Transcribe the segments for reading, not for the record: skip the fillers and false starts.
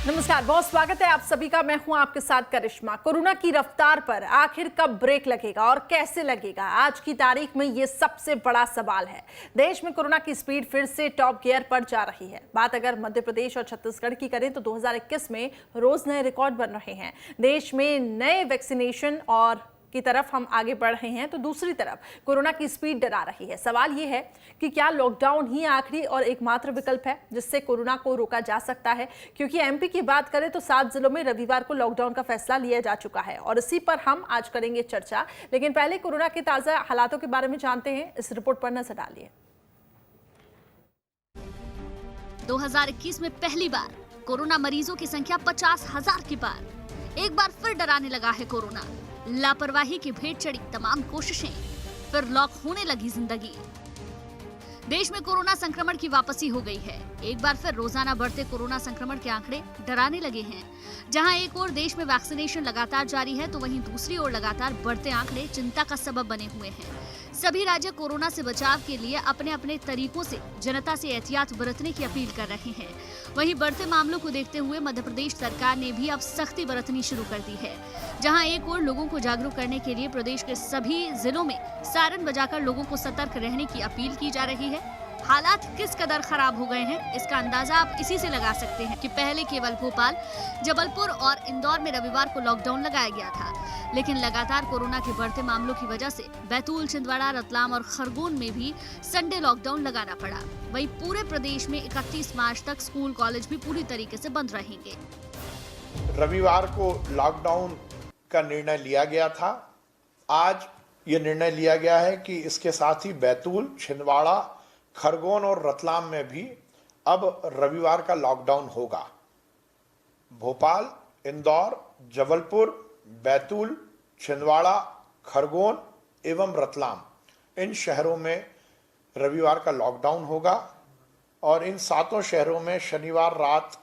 नमस्कार, बहुत स्वागत है आप सभी का। मैं हूं आपके साथ करिश्मा। कोरोना की रफ्तार पर आखिर कब ब्रेक लगेगा और कैसे लगेगा, आज की तारीख में ये सबसे बड़ा सवाल है। देश में कोरोना की स्पीड फिर से टॉप गियर पर जा रही है। बात अगर मध्य प्रदेश और छत्तीसगढ़ की करें तो 2021 में रोज नए रिकॉर्ड बन रहे हैं। देश में नए वैक्सीनेशन और की तरफ हम आगे बढ़ रहे हैं, तो दूसरी तरफ कोरोना की स्पीड डरा रही है। सवाल यह है कि क्या लॉकडाउन ही आखिरी और एकमात्र विकल्प है जिससे कोरोना को रोका जा सकता है? क्योंकि एमपी की बात करें तो 7 जिलों में रविवार को लॉकडाउन का फैसला लिया जा चुका है और इसी पर हम आज करेंगे चर्चा। लेकिन पहले कोरोना के ताजा हालातों के बारे में जानते हैं, इस रिपोर्ट पर नजर डालिए। 2021 में पहली बार कोरोना मरीजों की संख्या 50,000 के पार। एक बार फिर डराने लगा है कोरोना। लापरवाही की भेंट चढ़ी तमाम कोशिशें, फिर लॉक होने लगी जिंदगी। देश में कोरोना संक्रमण की वापसी हो गई है। एक बार फिर रोजाना बढ़ते कोरोना संक्रमण के आंकड़े डराने लगे हैं। जहां एक ओर देश में वैक्सीनेशन लगातार जारी है, तो वहीं दूसरी ओर लगातार बढ़ते आंकड़े चिंता का सबब बने हुए हैं। सभी राज्य कोरोना से बचाव के लिए अपने अपने तरीकों से जनता से एहतियात बरतने की अपील कर रहे हैं। वहीं बढ़ते मामलों को देखते हुए मध्य प्रदेश सरकार ने भी अब सख्ती बरतनी शुरू कर दी है। जहां एक ओर लोगों को जागरूक करने के लिए प्रदेश के सभी जिलों में सायरन बजाकर लोगों को सतर्क रहने की अपील की जा रही है। हालात किस कदर खराब हो गए हैं, इसका अंदाजा आप इसी से लगा सकते हैं कि पहले केवल भोपाल, जबलपुर और इंदौर में रविवार को लॉकडाउन लगाया गया था, लेकिन लगातार कोरोना के बढ़ते मामलों की वजह से बैतूल, छिंदवाड़ा, रतलाम और खरगोन में भी संडे लॉकडाउन लगाना पड़ा। वहीं पूरे प्रदेश में 31 मार्च तक स्कूल, कॉलेज भी पूरी तरीके से बंद रहेंगे। रविवार को लॉकडाउन का निर्णय लिया गया था। आज ये निर्णय लिया गया है कि इसके साथ ही बैतूल, छिंदवाड़ा, खरगोन और रतलाम में भी अब रविवार का लॉकडाउन होगा। भोपाल, इंदौर, जबलपुर, बैतूल, छिंदवाड़ा, खरगोन एवं रतलाम, इन शहरों में रविवार का लॉकडाउन होगा और इन 7 शहरों में शनिवार रात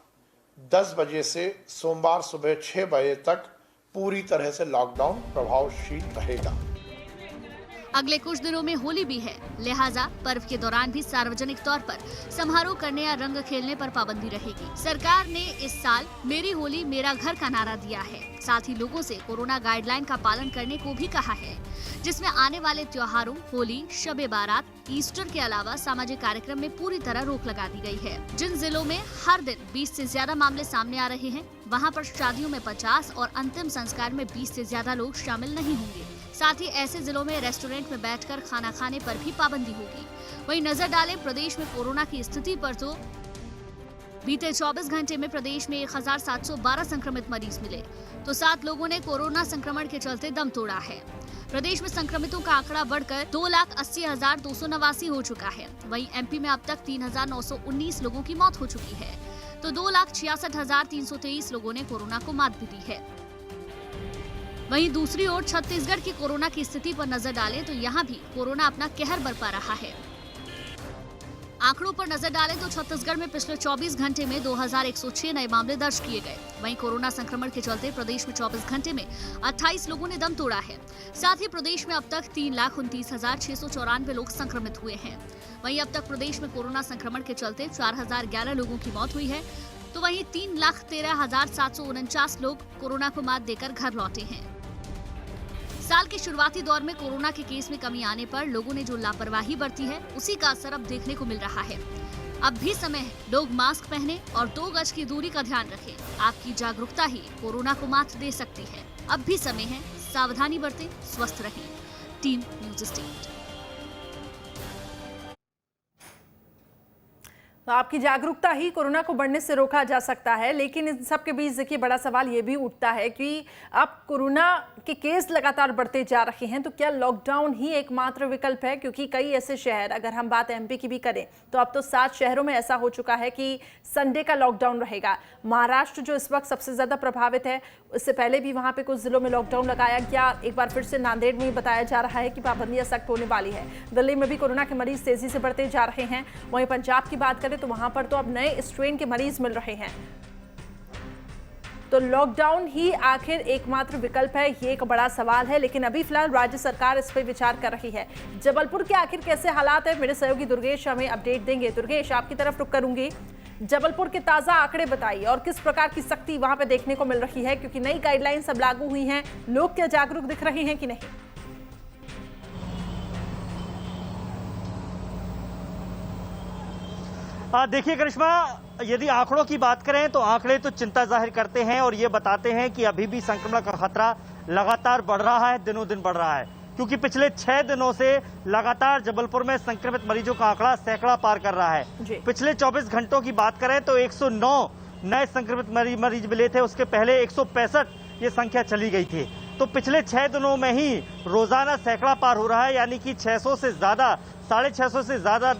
10 बजे से सोमवार सुबह 6 बजे तक पूरी तरह से लॉकडाउन प्रभावशील रहेगा। अगले कुछ दिनों में होली भी है, लिहाजा पर्व के दौरान भी सार्वजनिक तौर पर समारोह करने या रंग खेलने पर पाबंदी रहेगी। सरकार ने इस साल मेरी होली मेरा घर का नारा दिया है। साथ ही लोगों से कोरोना गाइडलाइन का पालन करने को भी कहा है, जिसमें आने वाले त्योहारों, होली, शबे बारात, ईस्टर के अलावा सामाजिक कार्यक्रम में पूरी तरह रोक लगा दी गई है। जिन जिलों में हर दिन 20 से ज्यादा मामले सामने आ रहे हैं, वहाँ पर शादियों में 50 और अंतिम संस्कार में 20 से ज्यादा लोग शामिल नहीं होंगे। साथ ही ऐसे जिलों में रेस्टोरेंट में बैठकर खाना खाने पर भी पाबंदी होगी। वहीं नजर डालें प्रदेश में कोरोना की स्थिति पर, तो बीते 24 घंटे में प्रदेश में 1712 संक्रमित मरीज मिले, तो 7 लोगों ने कोरोना संक्रमण के चलते दम तोड़ा है। प्रदेश में संक्रमितों का आंकड़ा बढ़कर 2,80,289 हो चुका है। वहीं एमपी में अब तक 3,919 लोगों की मौत हो चुकी है, तो 2,66,323 लोगों ने कोरोना को मात भी दी है। वहीं दूसरी ओर छत्तीसगढ़ की कोरोना की स्थिति पर नजर डालें तो यहाँ भी कोरोना अपना कहर बरपा रहा है। आंकड़ों पर नजर डालें तो छत्तीसगढ़ में पिछले 24 घंटे में 2106 नए मामले दर्ज किए गए। वहीं कोरोना संक्रमण के चलते प्रदेश में 24 घंटे में 28 लोगों ने दम तोड़ा है। साथ ही प्रदेश में अब तक 3,29,694 लोग संक्रमित हुए हैं। वहीं अब तक प्रदेश में कोरोना संक्रमण के चलते 4,011 लोगों की मौत हुई है, तो वहीं 3,13,749 लोग कोरोना को मात देकर घर लौटे हैं। साल के शुरुआती दौर में कोरोना के केस में कमी आने पर लोगों ने जो लापरवाही बरती है, उसी का असर अब देखने को मिल रहा है। अब भी समय है, लोग मास्क पहने और 2 गज की दूरी का ध्यान रखें। आपकी जागरूकता ही कोरोना को मात दे सकती है। अब भी समय है, सावधानी बरतें, स्वस्थ रहें। Team news state. तो आपकी जागरूकता ही कोरोना को बढ़ने से रोका जा सकता है। लेकिन इन सब के बीच देखिए बड़ा सवाल ये भी उठता है कि अब कोरोना के केस लगातार बढ़ते जा रहे हैं, तो क्या लॉकडाउन ही एकमात्र विकल्प है? क्योंकि कई ऐसे शहर, अगर हम बात एमपी की भी करें तो अब तो 7 शहरों में ऐसा हो चुका है कि संडे का लॉकडाउन रहेगा। महाराष्ट्र जो इस वक्त सबसे ज्यादा प्रभावित है, इससे पहले भी वहां पे कुछ जिलों में लॉकडाउन लगाया गया। एक बार फिर से नांदेड़ में बताया जा रहा है कि पाबंदियां सख्त होने वाली है। दिल्ली में भी कोरोना के मरीज तेजी से बढ़ते जा रहे हैं। वहीं पंजाब की बात करें तो वहां पर तो अब नए स्ट्रेन के मरीज मिल रहे हैं। तो लॉकडाउन ही आखिर एकमात्र विकल्प है, ये एक बड़ा सवाल है। लेकिन अभी फिलहाल राज्य सरकार इस पर विचार कर रही है। जबलपुर के आखिर कैसे हालात है, मेरे सहयोगी दुर्गेश हमें अपडेट देंगे। दुर्गेश, आपकी तरफ रुख करूंगी। जबलपुर के ताजा आंकड़े बताइए और किस प्रकार की सख्ती वहां पे देखने को मिल रही है, क्योंकि नई गाइडलाइंस अब लागू हुई हैं। लोग क्या जागरूक दिख रहे हैं कि नहीं? देखिए करिश्मा, यदि आंकड़ों की बात करें तो आंकड़े तो चिंता जाहिर करते हैं और ये बताते हैं कि अभी भी संक्रमण का खतरा लगातार बढ़ रहा है, दिनों दिन बढ़ रहा है, क्योंकि पिछले 6 दिनों से लगातार जबलपुर में संक्रमित मरीजों का आंकड़ा सैकड़ा पार कर रहा है। पिछले 24 घंटों की बात करें तो 109 नए संक्रमित मरीज मिले थे, उसके पहले 165 ये संख्या चली गई थी। तो पिछले 6 दिनों में ही रोजाना सैकड़ा पार हो रहा है, यानी कि 600 से ज्यादा, 650 से ज्यादा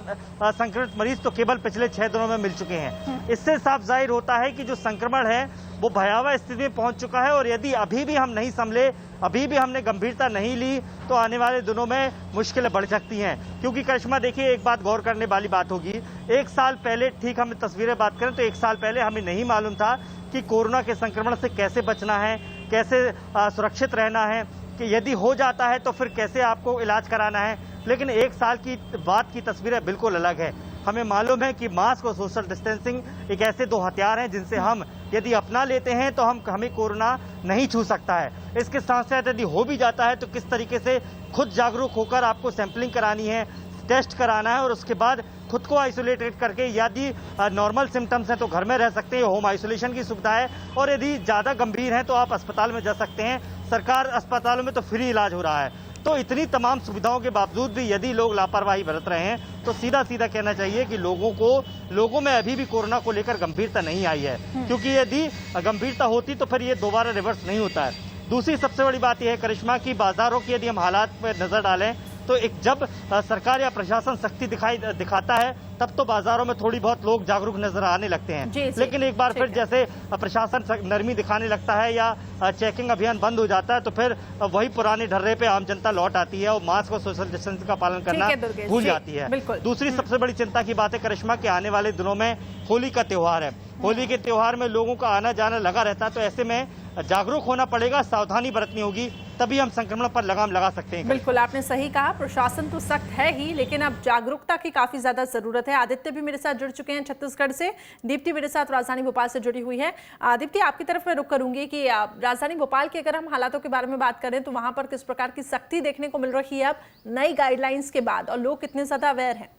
संक्रमित मरीज तो केवल पिछले 6 दिनों में मिल चुके हैं। इससे साफ जाहिर होता है कि जो संक्रमण है वो भयावह स्थिति में पहुंच चुका है और यदि अभी भी हम नहीं संभले, अभी भी हमने गंभीरता नहीं ली तो आने वाले दिनों में मुश्किलें बढ़ सकती हैं। क्योंकि करिश्मा देखिए, एक बात गौर करने वाली बात होगी, 1 साल पहले, ठीक हम तस्वीरें बात करें तो 1 साल पहले हमें नहीं मालूम था कि कोरोना के संक्रमण से कैसे बचना है, कैसे सुरक्षित रहना है, कि यदि हो जाता है तो फिर कैसे आपको इलाज कराना है। लेकिन 1 साल की बाद की तस्वीरें बिल्कुल अलग है। हमें मालूम है कि मास्क और सोशल डिस्टेंसिंग एक ऐसे 2 हथियार हैं जिनसे हम यदि अपना लेते हैं तो हमें कोरोना नहीं छू सकता है। इसके साथ साथ यदि हो भी जाता है तो किस तरीके से खुद जागरूक होकर आपको सैंपलिंग करानी है, टेस्ट कराना है और उसके बाद खुद को आइसोलेटेड करके, यदि नॉर्मल सिम्टम्स हैं तो घर में रह सकते हैं, होम आइसोलेशन की सुविधा है, और यदि ज्यादा गंभीर हैं तो आप अस्पताल में जा सकते हैं। सरकार अस्पतालों में तो फ्री इलाज हो रहा है। तो इतनी तमाम सुविधाओं के बावजूद भी यदि लोग लापरवाही बरत रहे हैं तो सीधा सीधा कहना चाहिए कि लोगों में अभी भी कोरोना को लेकर गंभीरता नहीं आई है, क्योंकि यदि गंभीरता होती तो फिर ये दोबारा रिवर्स नहीं होता है। दूसरी सबसे बड़ी बात यह है करिश्मा की बाजारों की यदि हम हालात पर नजर डालें तो जब सरकार या प्रशासन सख्ती दिखाता है तब तो बाजारों में थोड़ी बहुत लोग जागरूक नजर आने लगते हैं। लेकिन एक बार फिर जैसे प्रशासन नरमी दिखाने लगता है या चेकिंग अभियान बंद हो जाता है तो फिर वही पुराने ढर्रे पे आम जनता लौट आती है और मास्क और सोशल डिस्टेंसिंग का पालन करना भूल जाती है। दूसरी सबसे बड़ी चिंता की बात है करिश्मा के आने वाले दिनों में होली का त्योहार है। होली के त्योहार में लोगों का आना जाना लगा रहता है, तो ऐसे में जागरूक होना पड़ेगा, सावधानी बरतनी होगी, तभी हम संक्रमण पर लगाम लगा सकते हैं। बिल्कुल आपने सही कहा, प्रशासन तो सख्त है ही, लेकिन अब जागरूकता की काफी ज्यादा जरूरत है। आदित्य भी मेरे साथ जुड़ चुके हैं छत्तीसगढ़ से, दीप्ति मेरे साथ राजधानी भोपाल से जुड़ी हुई है। दीप्ति, आपकी तरफ मैं रुक करूंगी कि राजधानी भोपाल के अगर हम हालातों के बारे में बात करें तो वहां पर किस प्रकार की सख्ती देखने को मिल रही है अब नई गाइडलाइंस के बाद, और लोग कितने ज्यादा अवेयर हैं?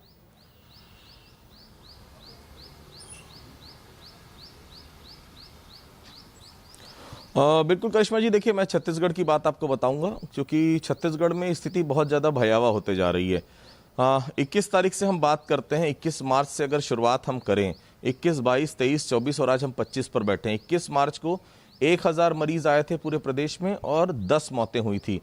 बिल्कुल करिश्मा जी, देखिए मैं छत्तीसगढ़ की बात आपको बताऊंगा क्योंकि छत्तीसगढ़ में स्थिति बहुत ज़्यादा भयावह होते जा रही है। 21 तारीख से हम बात करते हैं, 21 मार्च से अगर शुरुआत हम करें, 21, 22, 23, 24 और आज हम 25 पर बैठे हैं। 21 मार्च को 1000 मरीज आए थे पूरे प्रदेश में और 10 मौतें हुई थी।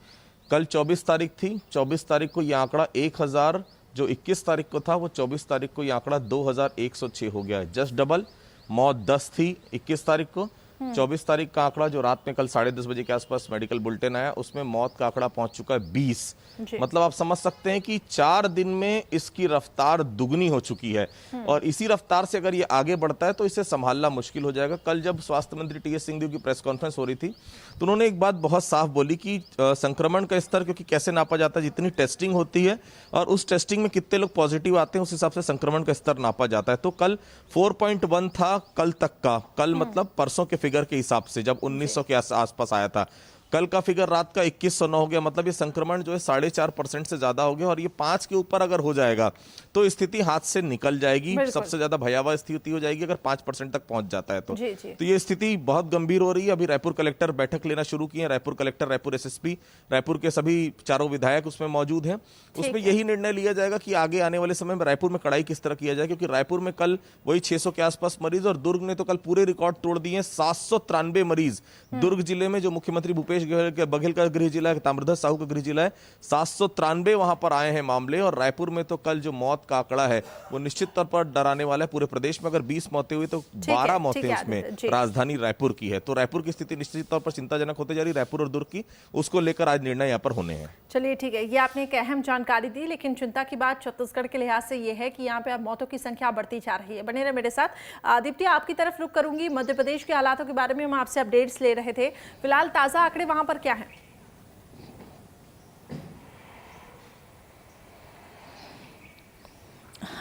कल 24 तारीख थी, 24 तारीख को यह आंकड़ा 1000 जो 21 तारीख को था वो 24 तारीख को यह आंकड़ा 2106 हो गया है, जस्ट डबल। मौत 10 थी 21 तारीख को। 24 तारीख का आंकड़ा जो रात में कल 10:30 बजे के आसपास मेडिकल बुलेटिन आया उसमें मौत का आंकड़ा पहुंच चुका है 20। मतलब आप समझ सकते हैं कि 4 दिन में इसकी रफ्तार दुगनी हो चुकी है और इसी रफ्तार से अगर ये आगे बढ़ता है तो इसे संभालना मुश्किल हो जाएगा। कल जब स्वास्थ्य मंत्री टीएस सिंहदेव की प्रेस कॉन्फ्रेंस हो रही थी तो उन्होंने एक बात बहुत साफ बोली कि संक्रमण का स्तर क्योंकि कैसे नापा जाता है, जितनी टेस्टिंग होती है और उस टेस्टिंग में कितने लोग पॉजिटिव आते हैं उस हिसाब से संक्रमण का स्तर नापा जाता है। तो कल 4.1 था कल तक का, कल मतलब परसों के फिगर के हिसाब से जब 1900 के आसपास आया था। कल का फिगर रात का 2109 हो गया, मतलब ये संक्रमण जो है 4.5% से ज्यादा हो गया और ये 5 के ऊपर अगर हो जाएगा तो स्थिति हाथ से निकल जाएगी। सबसे ज्यादा भयावह स्थिति हो जाएगी अगर 5% तक पहुंच जाता है तो ये स्थिति बहुत गंभीर हो रही है। अभी रायपुर कलेक्टर बैठक लेना शुरू की है, रायपुर कलेक्टर, रायपुर एसएसपी, रायपुर के सभी चारों विधायक उसमें मौजूद हैं। उसमें यही निर्णय लिया जाएगा कि आगे आने वाले समय में रायपुर में कड़ाई किस तरह किया जाए, क्योंकि रायपुर में कल वही 600 के आसपास मरीज और दुर्ग ने तो कल पूरे रिकॉर्ड तोड़ दिए, 793 मरीज। दुर्ग जिले में जो मुख्यमंत्री भूपेश बघेल का गृह जिला है, ताम्रध्वज साहू का गृह जिला है, 793 वहां पर आए हैं मामले। और रायपुर में तो कल जो मौत का आंकड़ा है वो निश्चित तौर पर डराने वाला है। पूरे प्रदेश में अगर 20 मौतें हुई तो 12 मौतें उसमें राजधानी रायपुर की है। तो रायपुर की स्थिति निश्चित तौर पर चिंताजनक होते जा रही है, रायपुर और दुर्ग की, उसको लेकर आज निर्णय यहाँ पर होने हैं। चलिए ठीक है, ये आपने एक अहम जानकारी दी, लेकिन चिंता की बात छत्तीसगढ़ के लिहाज से ये है कि यहाँ पे अब मौतों की संख्या बढ़ती जा रही है। बने रहे मेरे साथ। दीप्ति, आपकी तरफ रुक करूंगी। मध्य प्रदेश के हालातों के बारे में हम आपसे अपडेट्स ले रहे थे, फिलहाल ताजा आंकड़े वहां पर क्या है?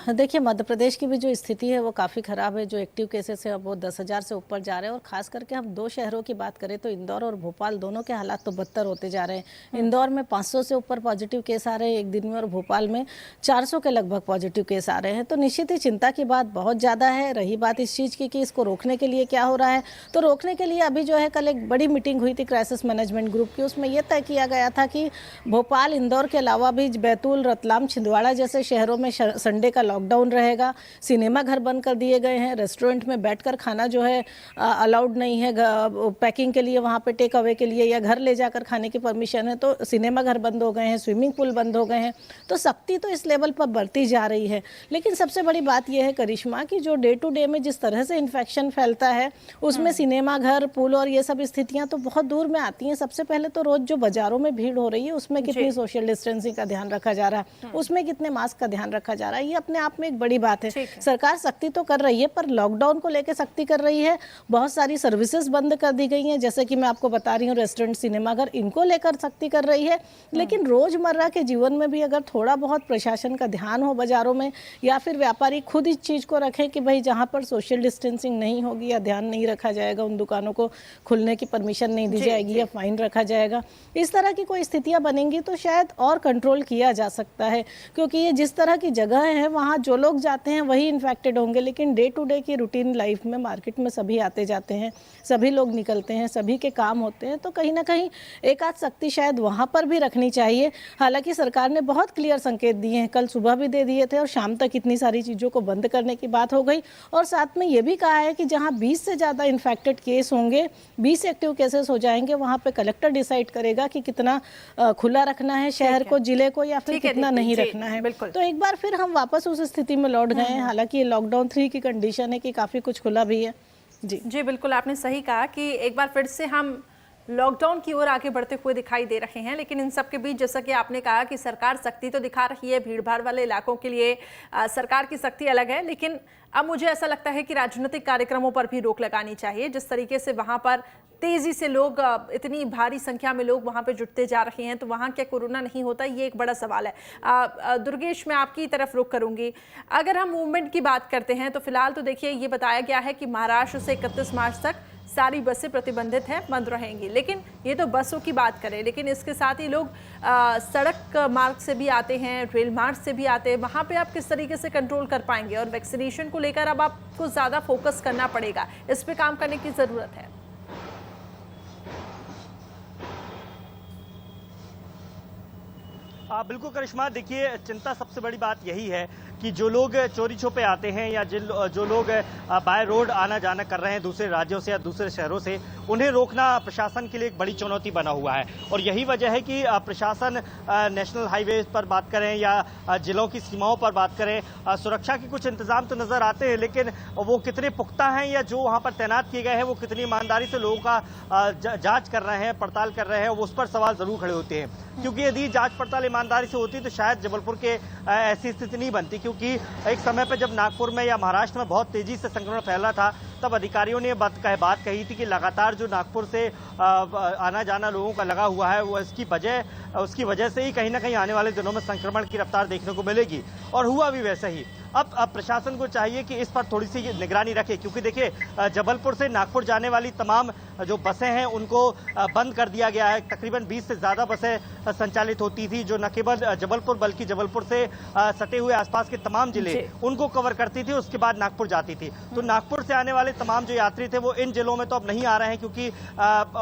देखिए, मध्य प्रदेश की भी जो स्थिति है वो काफ़ी ख़राब है। जो एक्टिव केसेस है अब वो 10,000 से ऊपर जा रहे हैं और ख़ास करके हम दो शहरों की बात करें तो इंदौर और भोपाल दोनों के हालात तो बदतर होते जा रहे हैं। इंदौर में 500 से ऊपर पॉजिटिव केस आ रहे हैं एक दिन में और भोपाल में 400 के लगभग पॉजिटिव केस आ रहे हैं। तो निश्चित ही चिंता की बात बहुत ज़्यादा है। रही बात इस चीज़ की कि इसको रोकने के लिए क्या हो रहा है, तो रोकने के लिए अभी जो है कल एक बड़ी मीटिंग हुई थी क्राइसिस मैनेजमेंट ग्रुप की। उसमें यह तय किया गया था कि भोपाल, इंदौर के अलावा भी बैतूल, रतलाम, छिंदवाड़ा जैसे शहरों में संडे का लॉकडाउन रहेगा। सिनेमा घर बंद कर दिए गए हैं। रेस्टोरेंट में बैठकर खाना जो है अलाउड नहीं है। पैकिंग के लिए वहाँ पे टेक अवे के लिए या घर ले जाकर खाने की परमिशन है। तो सिनेमा घर बंद हो गए हैं, स्विमिंग पूल बंद हो गए हैं। तो सख्ती तो इस लेवल पर बढ़ती जा रही है। लेकिन सबसे बड़ी बात यह है करिश्मा कि जो डे टू डे में जिस तरह से इन्फेक्शन फैलता है उसमें सिनेमा घर, पुल और ये सब स्थितियाँ तो बहुत दूर में आती हैं। सबसे पहले तो रोज जो बाजारों में भीड़ हो रही है उसमें कितनी सोशल डिस्टेंसिंग का ध्यान रखा जा रहा है, उसमें कितने मास्क का ध्यान रखा जा रहा है, ये अपने आप में एक बड़ी बात है। सरकार सख्ती तो कर रही है पर लॉकडाउन को लेकर सख्ती कर रही है। बहुत सारी सर्विसेज बंद कर दी गई हैं, जैसे कि मैं आपको बता रही हूँ रेस्टोरेंट, सिनेमाघर, इनको लेकर सख्ती कर रही है। लेकिन रोजमर्रा के जीवन में भी अगर थोड़ा बहुत प्रशासन का ध्यान हो बाजारों में, या फिर व्यापारी खुद इस चीज को रखें कि भाई जहाँ पर सोशल डिस्टेंसिंग नहीं होगी या ध्यान नहीं रखा जाएगा उन दुकानों को खुलने की परमिशन नहीं दी जाएगी या फाइन रखा जाएगा, इस तरह की कोई स्थितियां बनेंगी तो शायद और कंट्रोल किया जा सकता है। क्योंकि ये जिस तरह की जगह है वहाँ जो लोग जाते हैं वही इन्फेक्टेड होंगे। लेकिन डे टू डे की रूटीन लाइफ में मार्केट में सभी आते जाते हैं, सभी लोग निकलते हैं, सभी के काम होते हैं। तो कहीं ना कहीं एक आध सख्ती शायद वहाँ पर भी रखनी चाहिए। हालांकि सरकार ने बहुत क्लियर संकेत दिए हैं, कल सुबह भी दे दिए थे और शाम तक इतनी सारी चीज़ों को बंद करने की बात हो गई। और साथ में ये भी कहा है कि जहाँ 20 से ज़्यादा इन्फेक्टेड केस होंगे, 20 एक्टिव केसेस हो जाएंगे, वहाँ पे कलेक्टर डिसाइड करेगा कि कितना खुला रखना है शहर को, जिले को, या फिर कितना नहीं रखना है। तो एक बार फिर हम वापस उस स्थिति में लौट गए हैं। हालांकि ये लॉकडाउन 3 की कंडीशन है कि काफ़ी कुछ खुला भी है। जी बिल्कुल, आपने सही कहा कि एक बार फिर से हम लॉकडाउन की ओर आगे बढ़ते हुए दिखाई दे रहे हैं। लेकिन इन सब के बीच जैसा कि आपने कहा कि सरकार सख्ती तो दिखा रही है, भीड़ भाड़ वाले इलाकों के लिए सरकार की सख्ती अलग है। लेकिन अब मुझे ऐसा लगता है कि राजनीतिक कार्यक्रमों पर भी रोक लगानी चाहिए। जिस तरीके से वहां पर तेजी से लोग, इतनी भारी संख्या में लोग वहां पे जुटते जा रहे हैं, तो वहां क्या कोरोना नहीं होता, ये एक बड़ा सवाल है। दुर्गेश, मैं आपकी तरफ रुख करूंगी। अगर हम मूवमेंट की बात करते हैं तो फिलहाल तो देखिए ये बताया गया है कि महाराष्ट्र से 31 मार्च तक सारी बसें प्रतिबंधित हैं, बंद रहेंगी। लेकिन ये तो बसों की बात करें, लेकिन इसके साथ ही लोग सड़क मार्ग से भी आते हैं, रेल मार्ग से भी आते हैं। वहाँ पे आप किस तरीके से कंट्रोल कर पाएंगे? और वैक्सीनेशन को लेकर अब आपको ज़्यादा फोकस करना पड़ेगा, इस पे काम करने की ज़रूरत है। बिल्कुल करिश्मा, देखिए चिंता सबसे बड़ी बात यही है कि जो लोग चोरी छुपे आते हैं या जो लोग बाय रोड आना जाना कर रहे हैं दूसरे राज्यों से या दूसरे शहरों से, उन्हें रोकना प्रशासन के लिए एक बड़ी चुनौती बना हुआ है। और यही वजह है कि प्रशासन नेशनल हाईवे पर बात करें या जिलों की सीमाओं पर बात करें, सुरक्षा के कुछ इंतजाम तो नजर आते हैं, लेकिन वो कितने पुख्ता हैं या जो वहां पर तैनात किए गए हैं वो कितनी ईमानदारी से लोगों का जांच कर रहे हैं, पड़ताल कर रहे हैं, उस पर सवाल जरूर खड़े होते हैं। क्योंकि यदि जांच पड़ताल ईमानदारी से होती तो शायद जबलपुर के ऐसी स्थिति नहीं बनती। क्योंकि एक समय पर जब नागपुर में या महाराष्ट्र में बहुत तेजी से संक्रमण फैला था, तब अधिकारियों ने बात कही थी कि लगातार जो नागपुर से आना जाना लोगों का लगा हुआ है, वो उसकी वजह से ही कहीं ना कहीं आने वाले दिनों में संक्रमण की रफ्तार देखने को मिलेगी। और हुआ भी वैसा ही। अब प्रशासन को चाहिए कि इस पर थोड़ी सी निगरानी रखे, क्योंकि देखिए जबलपुर से नागपुर जाने वाली तमाम जो बसें हैं उनको बंद कर दिया गया है। तकरीबन 20 से ज्यादा बसें संचालित होती थी जो न केवल जबलपुर बल्कि जबलपुर से सटे हुए आसपास के तमाम जिले उनको कवर करती थी, उसके बाद नागपुर जाती थी। तो नागपुर से आने वाले तमाम जो यात्री थे वो इन जिलों में तो अब नहीं आ रहे हैं क्योंकि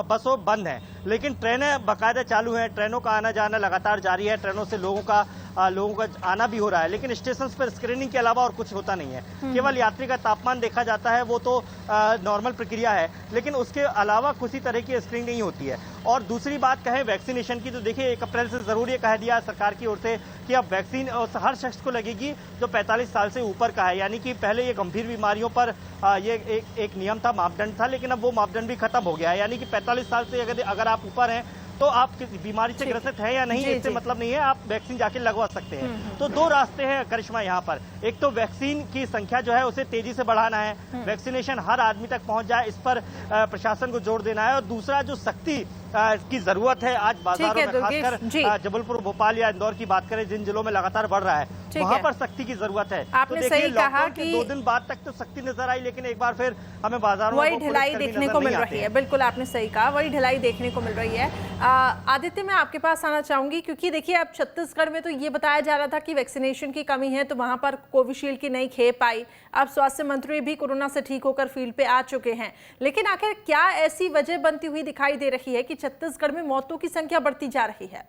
बसों बंद हैं, लेकिन ट्रेनें बाकायदा चालू हैं, ट्रेनों का आना जाना लगातार जारी है, ट्रेनों से लोगों का आना भी हो रहा है। लेकिन स्टेशन पर स्क्रीनिंग के अलावा और कुछ होता नहीं है, केवल यात्री का तापमान देखा जाता है, वो तो नॉर्मल प्रक्रिया है, लेकिन उसके अलावा किसी तरह की स्क्रीनिंग नहीं होती है। और दूसरी बात कहें वैक्सीनेशन की, तो देखिए 1 अप्रैल से जरूर ये कह दिया सरकार की ओर से कि अब वैक्सीन हर शख्स को लगेगी जो 45 साल से ऊपर का है। यानी कि पहले ये गंभीर बीमारियों पर ये एक नियम था, मापदंड था, लेकिन अब वो मापदंड भी खत्म हो गया है। यानी कि 45 साल से अगर आप ऊपर हैं तो आप किसी बीमारी से ग्रसित है या नहीं, इससे मतलब नहीं है, आप वैक्सीन जाके लगवा सकते हैं। तो 2 रास्ते हैं करिश्मा यहाँ पर। एक तो वैक्सीन की संख्या जो है उसे तेजी से बढ़ाना है, वैक्सीनेशन हर आदमी तक पहुंच जाए, इस पर प्रशासन को जोर देना है। और दूसरा जो सख्ती की जरूरत है। आज बाजारों में दुर्गेश जी। खासकर जबलपुर, भोपाल या इंदौर की बात करें, जिन जिलों में लगातार बढ़ रहा है वहां पर सख्ती की जरूरत है। आपने तो सही कहा कि 2 दिन बाद तक तो सख्ती नजर आई, लेकिन एक बार फिर हमें बाजारों वही ढिलाई देखने को मिल रही है। बिल्कुल आपने सही कहा, वही ढिलाई देखने को मिल रही है। आदित्य, मैं आपके पास आना चाहूंगी क्योंकि देखिए अब छत्तीसगढ़ में तो ये बताया जा रहा था कि वैक्सीनेशन की कमी है, तो वहां पर कोविशील्ड की नई खेप आई। अब स्वास्थ्य मंत्री भी कोरोना से ठीक होकर फील्ड पे आ चुके हैं, लेकिन आखिर क्या ऐसी वजह बनती हुई दिखाई दे रही है कि छत्तीसगढ़ में मौतों की संख्या बढ़ती जा रही है?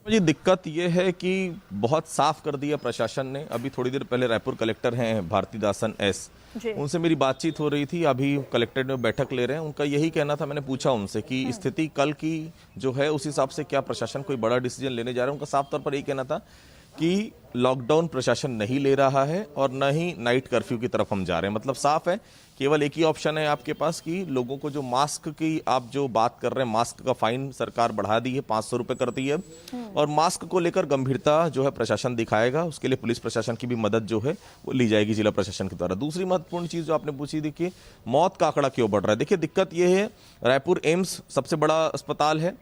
जी, दिक्कत ये है कि बहुत साफ कर दिया प्रशासन ने। अभी थोड़ी देर पहले रायपुर कलेक्टर हैं भारतीदासन एस, उनसे मेरी बातचीत हो रही थी। अभी कलेक्टर ने बैठक ले रहे हैं। उनका यही कहना था, मैंने पूछा उनसे कि स्थिति कल की जो है उस हिसाब से क्या प्रशासन कोई बड़ा डिसीजन लेने जा रहा है। उनका साफ तौर पर यही कहना था कि लॉकडाउन प्रशासन नहीं ले रहा है और न ही नाइट कर्फ्यू की तरफ हम जा रहे हैं। मतलब साफ है, केवल एक ही ऑप्शन है आपके पास कि लोगों को जो मास्क की आप जो बात कर रहे हैं, मास्क का फाइन सरकार बढ़ा दी है, 500 रुपए कर दी है, और मास्क को लेकर गंभीरता जो है प्रशासन दिखाएगा। उसके लिए पुलिस प्रशासन की भी मदद जो है वो ली जाएगी जिला प्रशासन के द्वारा। दूसरी महत्वपूर्ण चीज जो आपने पूछी, देखिए मौत का आंकड़ा क्यों बढ़ रहा है। देखिए दिक्कत यह है, रायपुर एम्स सबसे बड़ा अस्पताल है,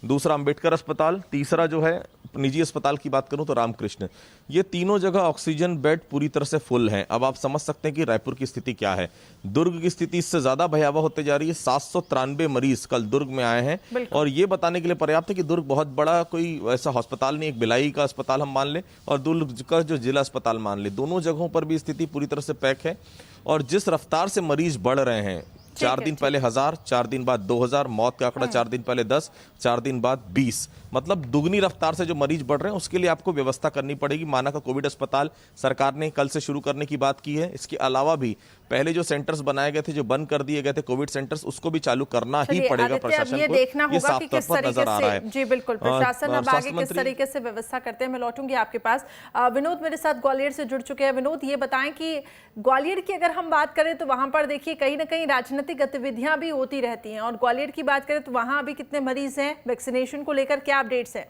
दूसरा अंबेडकर अस्पताल, तीसरा जो है निजी अस्पताल की बात करूं तो रामकृष्ण। ये तीनों जगह ऑक्सीजन बेड पूरी तरह से फुल हैं। अब आप समझ सकते हैं कि रायपुर की स्थिति क्या है। दुर्ग की स्थिति इससे ज्यादा भयावह होते जा रही है। 793 मरीज कल दुर्ग में आए हैं, और ये बताने के लिए पर्याप्त है कि दुर्ग बहुत बड़ा कोई ऐसा अस्पताल नहीं। एक भिलाई का अस्पताल हम मान लें और दुर्ग का जो जिला अस्पताल मान लें, दोनों जगहों पर भी स्थिति पूरी तरह से पैक है। और जिस रफ्तार से मरीज बढ़ रहे हैं, 4 दिन पहले 1000, 4 दिन बाद 2000, मौत का आंकड़ा 4 दिन पहले 10, 4 दिन बाद 20, मतलब दुगनी रफ्तार से जो मरीज बढ़ रहे हैं उसके लिए आपको व्यवस्था करनी पड़ेगी। माना का कोविड अस्पताल सरकार ने कल से शुरू करने की बात की है। इसके अलावा भी पहले जो सेंटर्स बनाए गए थे, जो बंद कर दिए गए थे कोविड सेंटर्स, उसको भी चालू करना ही पड़ेगा प्रशासन को। देखना ये होगा साफ कि तौर किस पर नजर आ रहा तरीके है। से, जी बिल्कुल, प्रशासन अब आगे किस तरीके से व्यवस्था करते हैं। मैं लौटूंगी आपके पास। विनोद मेरे साथ ग्वालियर से जुड़ चुके हैं। विनोद, ये बताएं कि ग्वालियर की अगर हम बात करें तो वहां पर देखिए कहीं ना कहीं राजनीतिक गतिविधियां भी होती रहती हैं, और ग्वालियर की बात करें तो वहां अभी कितने मरीज हैं, वैक्सीनेशन को लेकर क्या अपडेट्स है?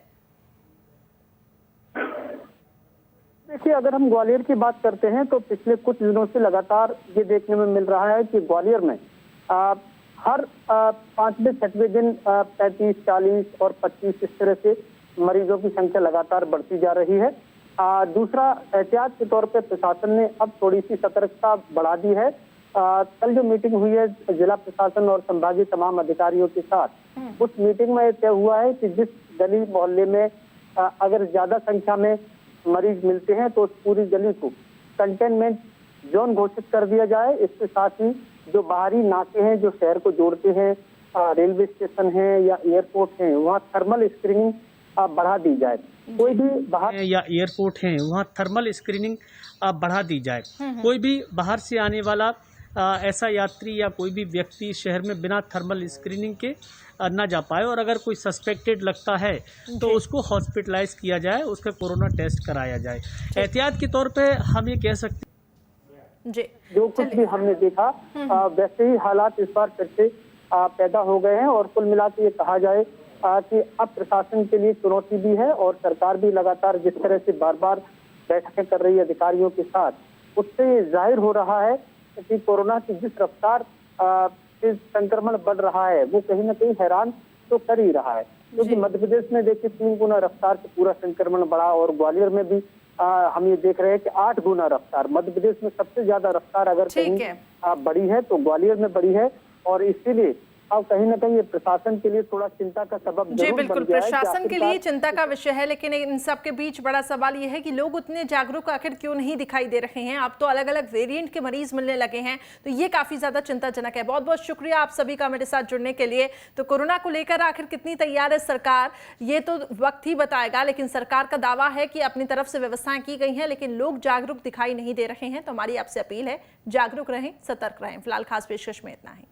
देखिए, अगर हम ग्वालियर की बात करते हैं तो पिछले कुछ दिनों से लगातार ये देखने में मिल रहा है कि ग्वालियर में हर 5वें 6वें दिन 35, 40 और 25 इस तरह से मरीजों की संख्या लगातार बढ़ती जा रही है। दूसरा, एहतियात के तौर पे प्रशासन ने अब थोड़ी सी सतर्कता बढ़ा दी है। कल जो मीटिंग हुई है जिला प्रशासन और संभागीय तमाम अधिकारियों के साथ, उस मीटिंग में तय हुआ है कि जिस गली मोहल्ले में अगर ज्यादा संख्या में मरीज मिलते हैं तो उस पूरी गली को कंटेनमेंट जोन घोषित कर दिया जाए। इसके साथ ही जो बाहरी नाके हैं जो शहर को जोड़ते हैं, रेलवे स्टेशन है या एयरपोर्ट है, वहाँ थर्मल स्क्रीनिंग बढ़ा दी जाए। कोई भी बाहर या एयरपोर्ट है वहाँ थर्मल स्क्रीनिंग बढ़ा दी जाए। कोई भी बाहर से आने वाला ऐसा यात्री या कोई भी व्यक्ति शहर में बिना थर्मल स्क्रीनिंग के ना जा पाए, और अगर कोई सस्पेक्टेड लगता है तो उसको हॉस्पिटलाइज किया जाए, उसका कोरोना टेस्ट कराया जाए। एहतियात के तौर पे हम ये कह सकते जी, जो कुछ भी हमने देखा वैसे ही हालात इस बार फिर से पैदा हो गए हैं। और कुल मिला के ये कहा जाए कि अब प्रशासन के लिए चुनौती भी है, और सरकार भी लगातार जिस तरह से बार बार बैठकें कर रही है अधिकारियों के साथ, उससे जाहिर हो रहा है कि कोरोना की जिस रफ्तार से संक्रमण बढ़ रहा है वो कहीं ना कहीं हैरान तो कर ही रहा है। क्योंकि मध्य प्रदेश में देखिए 3 गुना रफ्तार से पूरा संक्रमण बढ़ा, और ग्वालियर में भी हम ये देख रहे हैं कि 8 गुना रफ्तार। मध्य प्रदेश में सबसे ज्यादा रफ्तार अगर कहीं बढ़ी है तो ग्वालियर में बढ़ी है, और इसीलिए अब कहीं ना कहीं ये प्रशासन के लिए थोड़ा चिंता का सबब जी बिल्कुल, प्रशासन के लिए चिंता का विषय है। लेकिन इन सब के बीच बड़ा सवाल ये है कि लोग उतने जागरूक आखिर क्यों नहीं दिखाई दे रहे हैं। अब तो अलग अलग वेरिएंट के मरीज मिलने लगे हैं, तो ये काफी ज्यादा चिंताजनक है। बहुत बहुत शुक्रिया आप सभी का मेरे साथ जुड़ने के लिए। तो कोरोना को लेकर आखिर कितनी तैयार है सरकार, ये तो वक्त ही बताएगा, लेकिन सरकार का दावा है कि अपनी तरफ से व्यवस्थाएं की गई हैं, लेकिन लोग जागरूक दिखाई नहीं दे रहे हैं। तो हमारी आपसे अपील है, जागरूक रहें, सतर्क रहें। फिलहाल खास पेशकश में इतना ही।